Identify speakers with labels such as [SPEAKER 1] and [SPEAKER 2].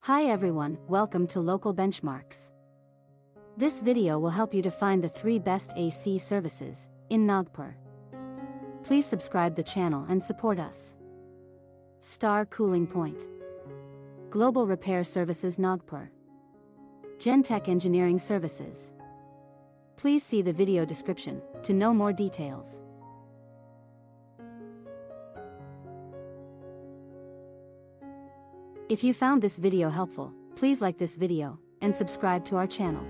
[SPEAKER 1] Hi everyone, welcome to Local Benchmarks. This video will help you to find the 3 best AC services in Nagpur. Please subscribe the channel and support us. Star Cooling Point, Global Repair Services Nagpur, Gentech Engineering Services. Please see the video description to know more details. If you found this video helpful, please like this video and subscribe to our channel.